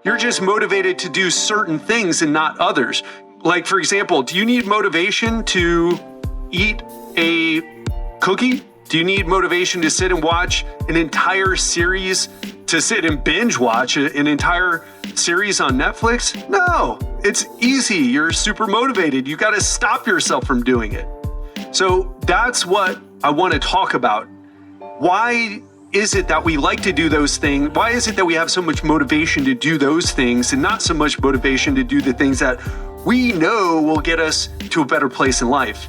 You're just motivated to do certain things and not others. Like, for example, do you need motivation to eat a cookie? Do you need motivation to sit and watch an entire series, to sit and binge watch an entire series on Netflix? No, it's easy. You're super motivated. You got to stop yourself from doing it. So that's what I want to talk about. Why is it that we like to do those things? Why is it that we have so much motivation to do those things and not so much motivation to do the things that we know will get us to a better place in life?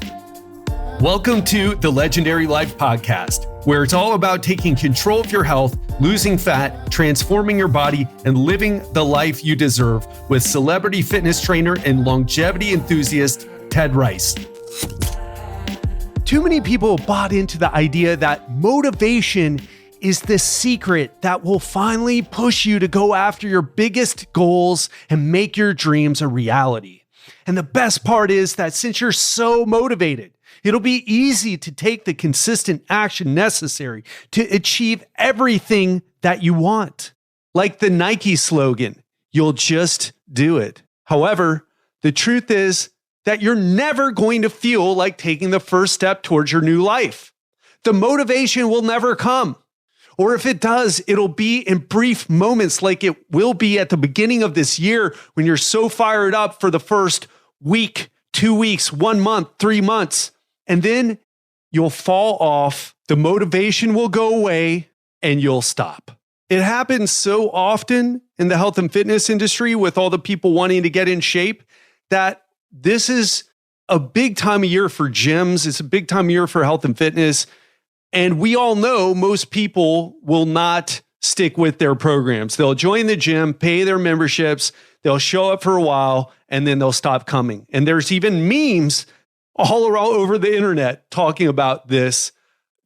Welcome to the Legendary Life Podcast, where it's all about taking control of your health, losing fat, transforming your body, and living the life you deserve with celebrity fitness trainer and longevity enthusiast, Ted Rice. Too many people bought into the idea that motivation is the secret that will finally push you to go after your biggest goals and make your dreams a reality. And the best part is that since you're so motivated, it'll be easy to take the consistent action necessary to achieve everything that you want. Like the Nike slogan, you'll just do it. However, the truth is that you're never going to feel like taking the first step towards your new life. The motivation will never come. Or if it does, it'll be in brief moments like it will be at the beginning of this year when you're so fired up for the first week, 2 weeks, 1 month, 3 months. And then you'll fall off, the motivation will go away, and you'll stop. It happens so often in the health and fitness industry with all the people wanting to get in shape that this is a big time of year for gyms. It's a big time of year for health and fitness. And we all know most people will not stick with their programs. They'll join the gym, pay their memberships, they'll show up for a while, and then they'll stop coming. And there's even memes all around over the internet talking about this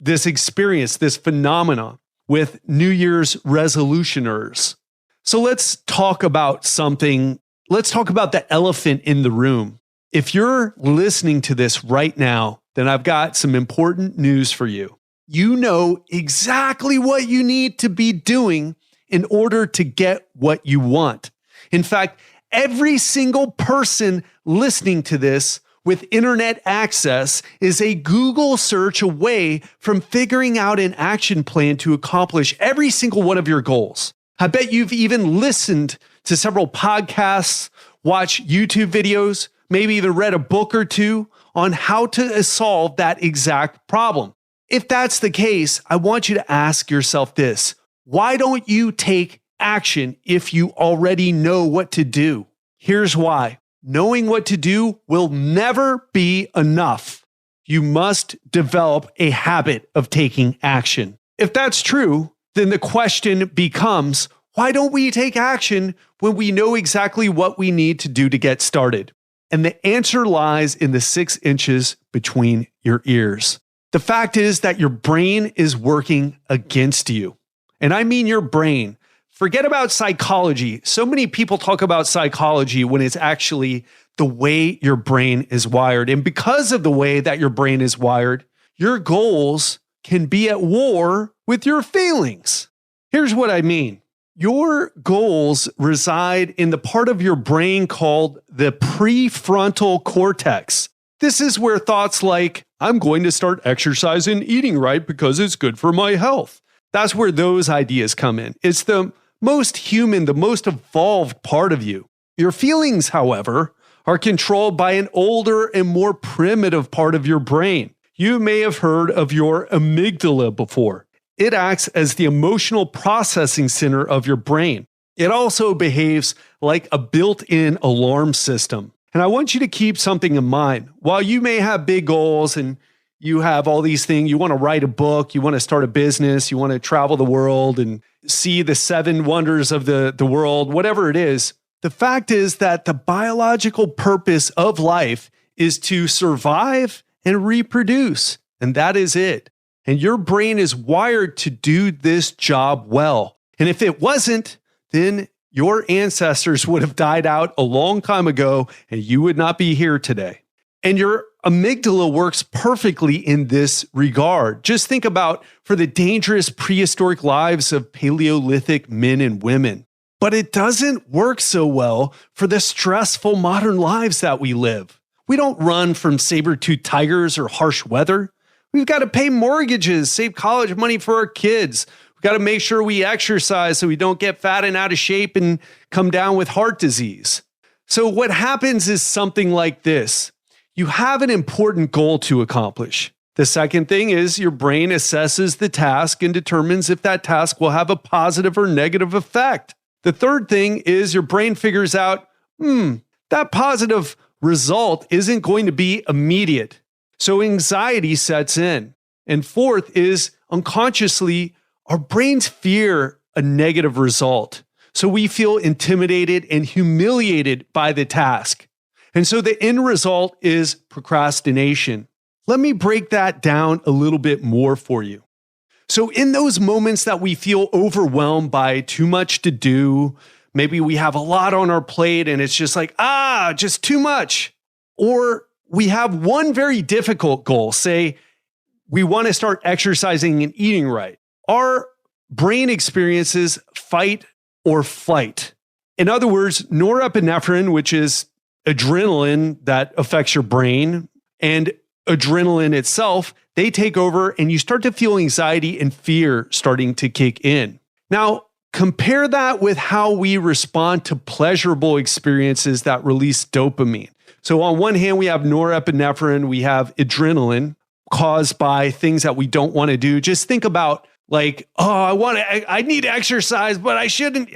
experience, this phenomena with New Year's resolutioners. So let's talk about something. Let's talk about the elephant in the room. If you're listening to this right now, then I've got some important news for you. You know exactly what you need to be doing in order to get what you want. In fact, every single person listening to this with internet access is a Google search away from figuring out an action plan to accomplish every single one of your goals. I bet you've even listened to several podcasts, watched YouTube videos, maybe even read a book or two on how to solve that exact problem. If that's the case, I want you to ask yourself this: why don't you take action if you already know what to do? Here's why. Knowing what to do will never be enough. You must develop a habit of taking action. If that's true, then the question becomes, why don't we take action when we know exactly what we need to do to get started? And the answer lies in the 6 inches between your ears. The fact is that your brain is working against you. And I mean your brain. Forget about psychology. So many people talk about psychology when it's actually the way your brain is wired. And because of the way that your brain is wired, your goals can be at war with your feelings. Here's what I mean. Your goals reside in the part of your brain called the prefrontal cortex. This is where thoughts like, I'm going to start exercising and eating right because it's good for my health. That's where those ideas come in. It's the most human, the most evolved part of you. Your feelings, however, are controlled by an older and more primitive part of your brain. You may have heard of your amygdala before. It acts as the emotional processing center of your brain. It also behaves like a built-in alarm system. And I want you to keep something in mind. While you may have big goals and you have all these things, you want to write a book, you want to start a business, you want to travel the world and see the 7 wonders of the world, whatever it is, the fact is that the biological purpose of life is to survive and reproduce. And that is it. And your brain is wired to do this job well. And if it wasn't, then your ancestors would have died out a long time ago and you would not be here today. And your amygdala works perfectly in this regard. Just think about for the dangerous prehistoric lives of Paleolithic men and women. But it doesn't work so well for the stressful modern lives that we live. We don't run from saber-toothed tigers or harsh weather. We've got to pay mortgages, save college money for our kids. We've got to make sure we exercise so we don't get fat and out of shape and come down with heart disease. So what happens is something like this. You have an important goal to accomplish. The second thing is your brain assesses the task and determines if that task will have a positive or negative effect. The third thing is your brain figures out, that positive result isn't going to be immediate. So anxiety sets in. And fourth is unconsciously, our brains fear a negative result. So we feel intimidated and humiliated by the task. And so the end result is procrastination. Let me break that down a little bit more for you. So in those moments that we feel overwhelmed by too much to do, maybe we have a lot on our plate and it's just like, just too much. Or we have one very difficult goal. Say we want to start exercising and eating right. Our brain experiences fight or flight. In other words, norepinephrine, which is adrenaline that affects your brain, and adrenaline itself, they take over and you start to feel anxiety and fear starting to kick in. Now, compare that with how we respond to pleasurable experiences that release dopamine. So on one hand, we have norepinephrine, we have adrenaline caused by things that we don't want to do. Just think about like, I need to exercise, but I shouldn't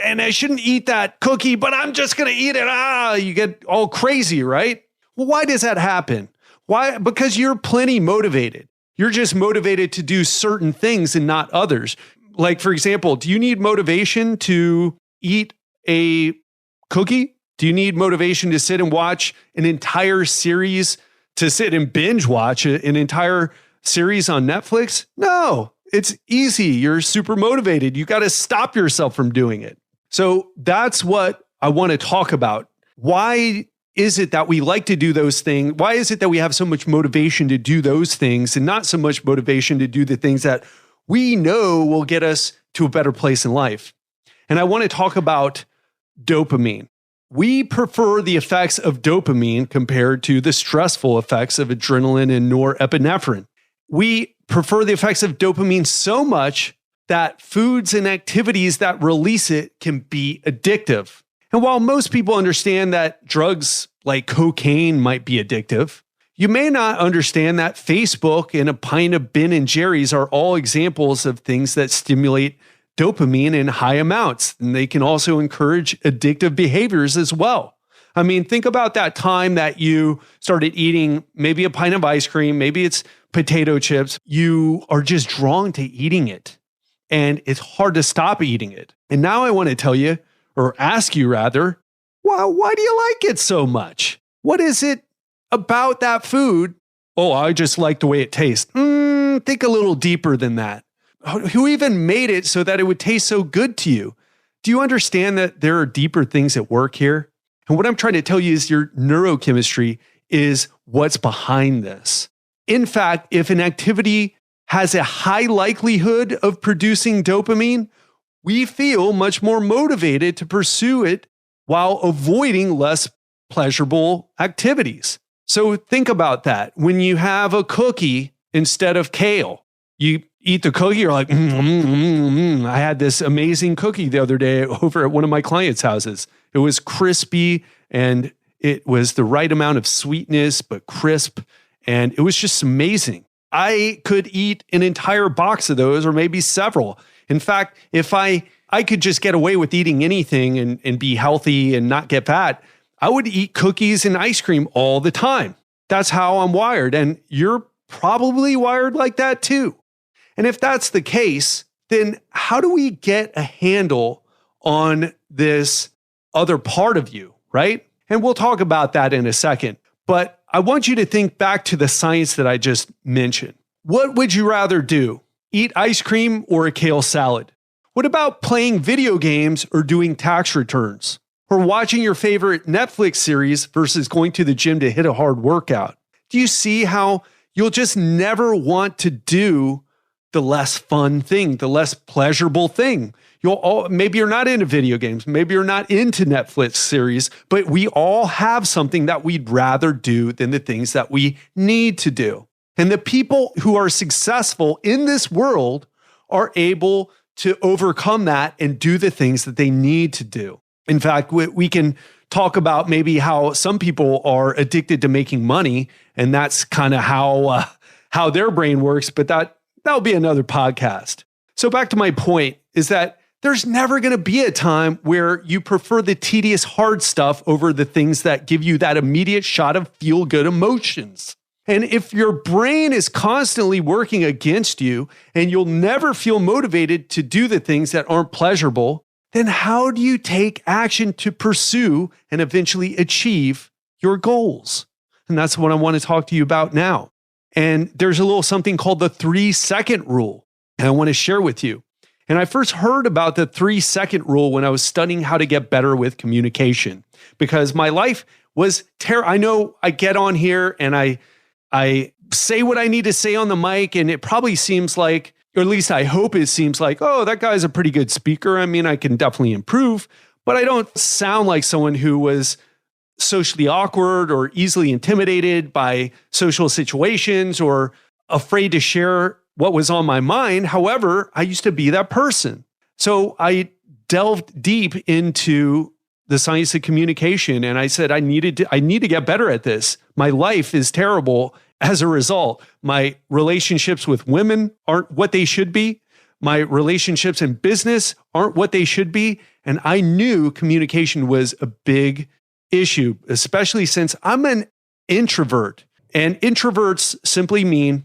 eat that cookie, but I'm just going to eat it. You get all crazy, right? Well, why does that happen? Why? Because you're plenty motivated. You're just motivated to do certain things and not others. Like, for example, do you need motivation to eat a cookie? Do you need motivation to sit and watch an entire series, to sit and binge watch an entire series on Netflix? No, it's easy. You're super motivated. You got to stop yourself from doing it. So that's what I want to talk about. Why is it that we like to do those things? Why is it that we have so much motivation to do those things and not so much motivation to do the things that we know will get us to a better place in life? And I want to talk about dopamine. We prefer the effects of dopamine compared to the stressful effects of adrenaline and norepinephrine. We prefer the effects of dopamine so much that foods and activities that release it can be addictive. And while most people understand that drugs like cocaine might be addictive, you may not understand that Facebook and a pint of Ben & Jerry's are all examples of things that stimulate dopamine in high amounts. And they can also encourage addictive behaviors as well. I mean, think about that time that you started eating maybe a pint of ice cream, maybe it's potato chips. You are just drawn to eating it. And it's hard to stop eating it. And now I want to tell you, or ask you rather, why do you like it so much? What is it about that food? Oh, I just like the way it tastes. Think a little deeper than that. Who even made it so that it would taste so good to you? Do you understand that there are deeper things at work here? And what I'm trying to tell you is your neurochemistry is what's behind this. In fact, if an activity has a high likelihood of producing dopamine, we feel much more motivated to pursue it while avoiding less pleasurable activities. So think about that. When you have a cookie instead of kale, you eat the cookie, you're like, I had this amazing cookie the other day over at one of my clients' houses. It was crispy and it was the right amount of sweetness, but crisp. And it was just amazing. I could eat an entire box of those or maybe several. In fact, if I could just get away with eating anything and be healthy and not get fat, I would eat cookies and ice cream all the time. That's how I'm wired. And you're probably wired like that too. And if that's the case, then how do we get a handle on this other part of you, right? And we'll talk about that in a second. But I want you to think back to the science that I just mentioned. What would you rather do? Eat ice cream or a kale salad? What about playing video games or doing tax returns? Or watching your favorite Netflix series versus going to the gym to hit a hard workout? Do you see how you'll just never want to do the less fun thing, the less pleasurable thing. Maybe you're not into video games, maybe you're not into Netflix series, but we all have something that we'd rather do than the things that we need to do. And the people who are successful in this world are able to overcome that and do the things that they need to do. In fact, we can talk about maybe how some people are addicted to making money, and that's kind of how their brain works, but that'll be another podcast. So back to my point is that there's never going to be a time where you prefer the tedious hard stuff over the things that give you that immediate shot of feel-good emotions. And if your brain is constantly working against you and you'll never feel motivated to do the things that aren't pleasurable, then how do you take action to pursue and eventually achieve your goals? And that's what I want to talk to you about now. And there's a little something called the 3-second rule, and I want to share with you. And I first heard about the 3-second rule when I was studying how to get better with communication, because my life was terrible. I know I get on here and I say what I need to say on the mic, and it probably seems like, or at least I hope it seems like, oh, that guy's a pretty good speaker. I mean, I can definitely improve, but I don't sound like someone who was socially awkward or easily intimidated by social situations or afraid to share what was on my mind. However, I used to be that person. So I delved deep into the science of communication, and I said, I need to get better at this. My life is terrible as a result. My relationships with women aren't what they should be. My relationships in business aren't what they should be. And I knew communication was a big issue, especially since I'm an introvert. And introverts simply mean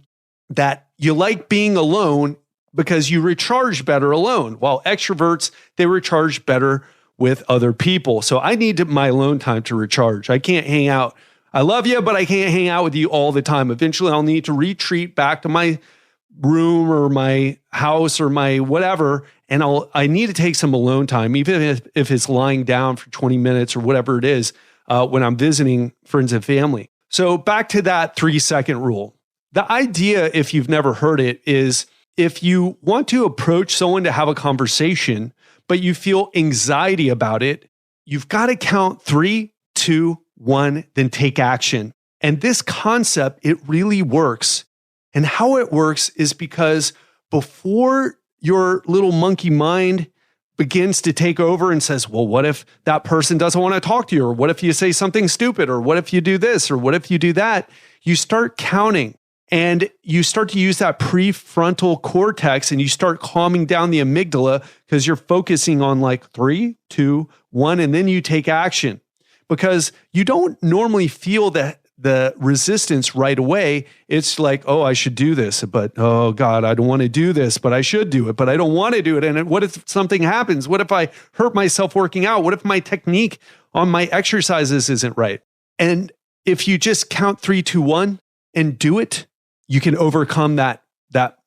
that you like being alone because you recharge better alone, while extroverts, they recharge better with other people. So I need my alone time to recharge. I can't hang out. I love you, but I can't hang out with you all the time. Eventually, I'll need to retreat back to my room or my house or my whatever, and I need to take some alone time, even if it's lying down for 20 minutes or whatever it is when I'm visiting friends and family. So back to that 3-second rule. The idea, if you've never heard it, is if you want to approach someone to have a conversation, but you feel anxiety about it, you've got to count 3, 2, 1, then take action. And this concept, it really works. And how it works is because before your little monkey mind begins to take over and says, well, what if that person doesn't want to talk to you? Or what if you say something stupid? Or what if you do this? Or what if you do that? You start counting. And you start to use that prefrontal cortex and you start calming down the amygdala because you're focusing on like 3, 2, 1, and then you take action. Because you don't normally feel the resistance right away. It's like, oh, I should do this, but oh God, I don't want to do this, but I should do it, but I don't want to do it. And what if something happens? What if I hurt myself working out? What if my technique on my exercises isn't right? And if you just count 3, 2, 1 and do it, you can overcome that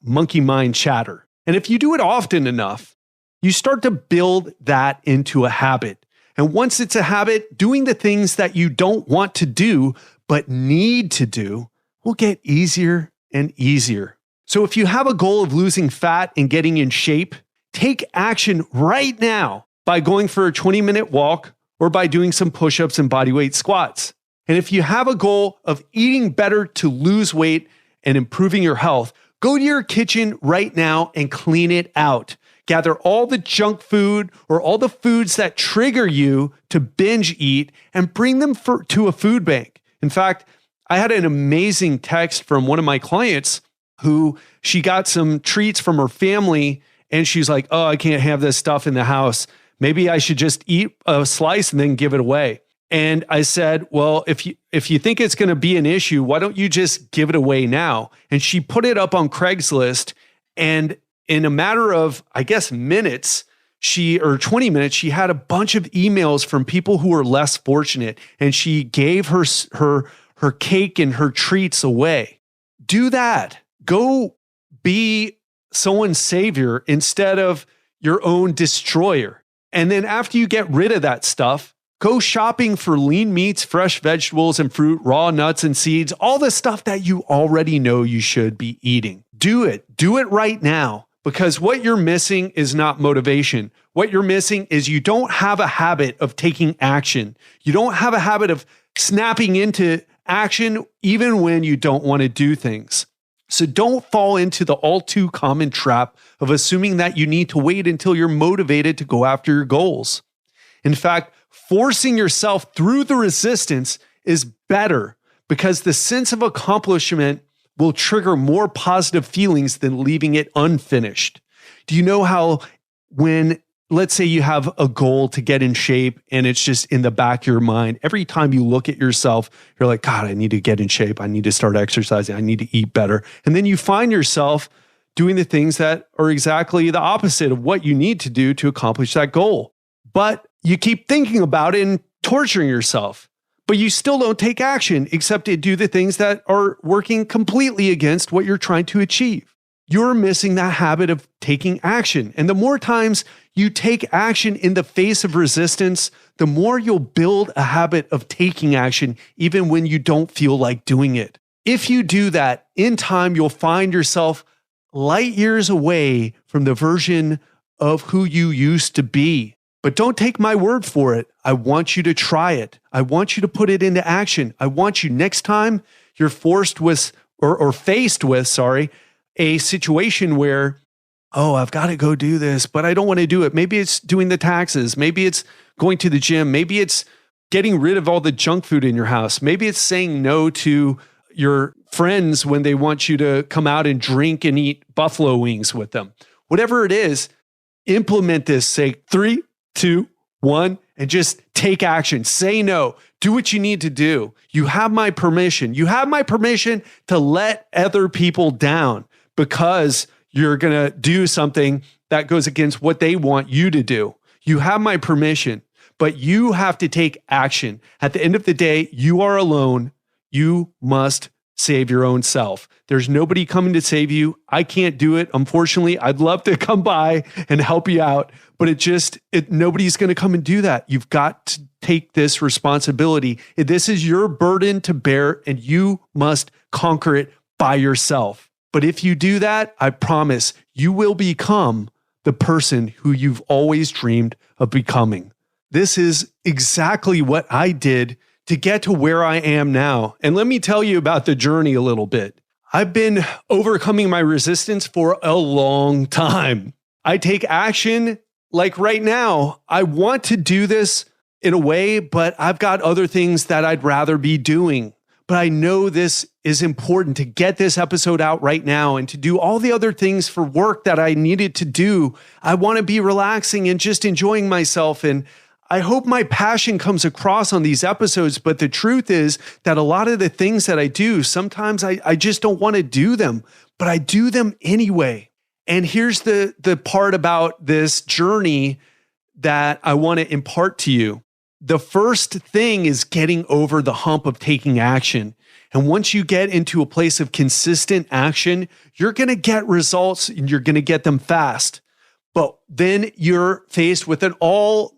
monkey mind chatter. And if you do it often enough, you start to build that into a habit. And once it's a habit, doing the things that you don't want to do, but need to do, will get easier and easier. So if you have a goal of losing fat and getting in shape, take action right now by going for a 20-minute walk or by doing some push-ups and bodyweight squats. And if you have a goal of eating better to lose weight and improving your health, go to your kitchen right now and clean it out. Gather all the junk food or all the foods that trigger you to binge eat and bring them to a food bank. In fact, I had an amazing text from one of my clients who she got some treats from her family and she's like, oh, I can't have this stuff in the house. Maybe I should just eat a slice and then give it away. And I said, well, if you think it's going to be an issue, why don't you just give it away now? And she put it up on Craigslist. And in a matter of, I guess, minutes, 20 minutes, she had a bunch of emails from people who were less fortunate. And she gave her cake and her treats away. Do that. Go be someone's savior instead of your own destroyer. And then after you get rid of that stuff, go shopping for lean meats, fresh vegetables and fruit, raw nuts and seeds, all the stuff that you already know you should be eating. Do it. Do it right now, because what you're missing is not motivation. What you're missing is you don't have a habit of taking action. You don't have a habit of snapping into action even when you don't want to do things. So don't fall into the all too common trap of assuming that you need to wait until you're motivated to go after your goals. In fact, forcing yourself through the resistance is better, because the sense of accomplishment will trigger more positive feelings than leaving it unfinished. Do you know how when, let's say you have a goal to get in shape and it's just in the back of your mind, every time you look at yourself, you're like, God, I need to get in shape. I need to start exercising. I need to eat better. And then you find yourself doing the things that are exactly the opposite of what you need to do to accomplish that goal. But you keep thinking about it and torturing yourself. But you still don't take action except to do the things that are working completely against what you're trying to achieve. You're missing that habit of taking action. And the more times you take action in the face of resistance, the more you'll build a habit of taking action even when you don't feel like doing it. If you do that, in time, you'll find yourself light years away from the version of who you used to be. But don't take my word for it. I want you to try it. I want you to put it into action. I want you, next time you're faced with a situation where, oh, I've got to go do this, but I don't want to do it. Maybe it's doing the taxes. Maybe it's going to the gym. Maybe it's getting rid of all the junk food in your house. Maybe it's saying no to your friends when they want you to come out and drink and eat buffalo wings with them. Whatever it is, implement this. Say 3, 2, 1, and just take action. Say no. Do what you need to do. You have my permission. You have my permission to let other people down because you're going to do something that goes against what they want you to do. You have my permission, but you have to take action. At the end of the day, you are alone. You must save your own self. There's nobody coming to save you. I can't do it. Unfortunately, I'd love to come by and help you out, but nobody's going to come and do that. You've got to take this responsibility. This is your burden to bear, and you must conquer it by yourself. But if you do that, I promise you will become the person who you've always dreamed of becoming. This is exactly what I did to get to where I am now. And let me tell you about the journey a little bit. I've been overcoming my resistance for a long time. I take action like right now. I want to do this in a way, but I've got other things that I'd rather be doing. But I know this is important to get this episode out right now and to do all the other things for work that I needed to do. I want to be relaxing and just enjoying myself. And I hope my passion comes across on these episodes, but the truth is that a lot of the things that I do, sometimes I just don't want to do them, but I do them anyway. And here's the part about this journey that I want to impart to you. The first thing is getting over the hump of taking action. And once you get into a place of consistent action, you're going to get results and you're going to get them fast. But then you're faced with an all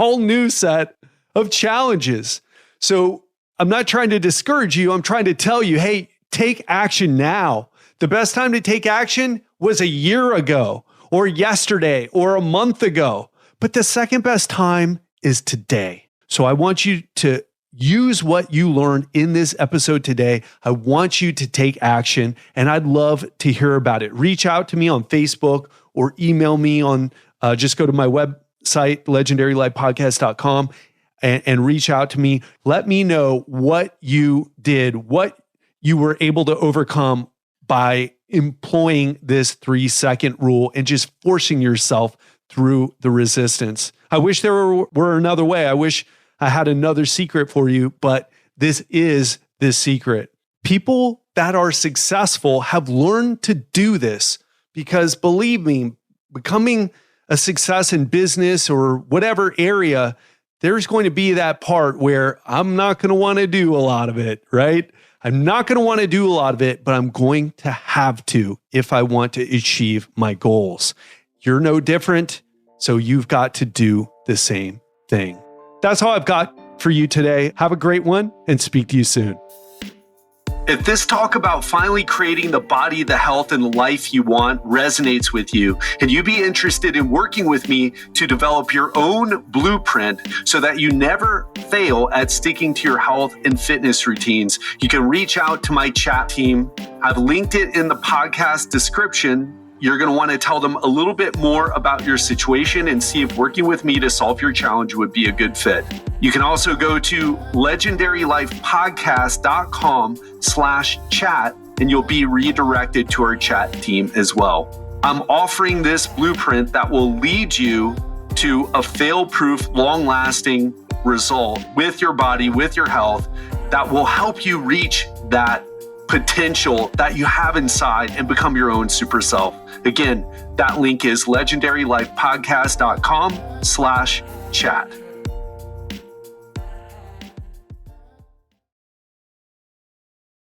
new set of challenges. So I'm not trying to discourage you. I'm trying to tell you, hey, take action now. The best time to take action was a year ago or yesterday or a month ago. But the second best time is today. So I want you to use what you learned in this episode today. I want you to take action, and I'd love to hear about it. Reach out to me on Facebook or email me on, just go to my website, legendarylifepodcast.com, and reach out to me. Let me know what you did, what you were able to overcome by employing this 3-second rule and just forcing yourself through the resistance. I wish there were another way. I wish I had another secret for you, but this is the secret. People that are successful have learned to do this because, believe me, becoming a success in business or whatever area, there's going to be that part where I'm not going to want to do a lot of it, right? I'm not going to want to do a lot of it, but I'm going to have to if I want to achieve my goals. You're no different, so you've got to do the same thing. That's all I've got for you today. Have a great one and speak to you soon. If this talk about finally creating the body, the health, and the life you want resonates with you, and you'd be interested in working with me to develop your own blueprint so that you never fail at sticking to your health and fitness routines, you can reach out to my chat team. I've linked it in the podcast description. You're going to want to tell them a little bit more about your situation and see if working with me to solve your challenge would be a good fit. You can also go to legendarylifepodcast.com/chat and you'll be redirected to our chat team as well. I'm offering this blueprint that will lead you to a fail-proof, long-lasting result with your body, with your health, that will help you reach that potential that you have inside and become your own super self. Again, that link is legendarylifepodcast.com/chat.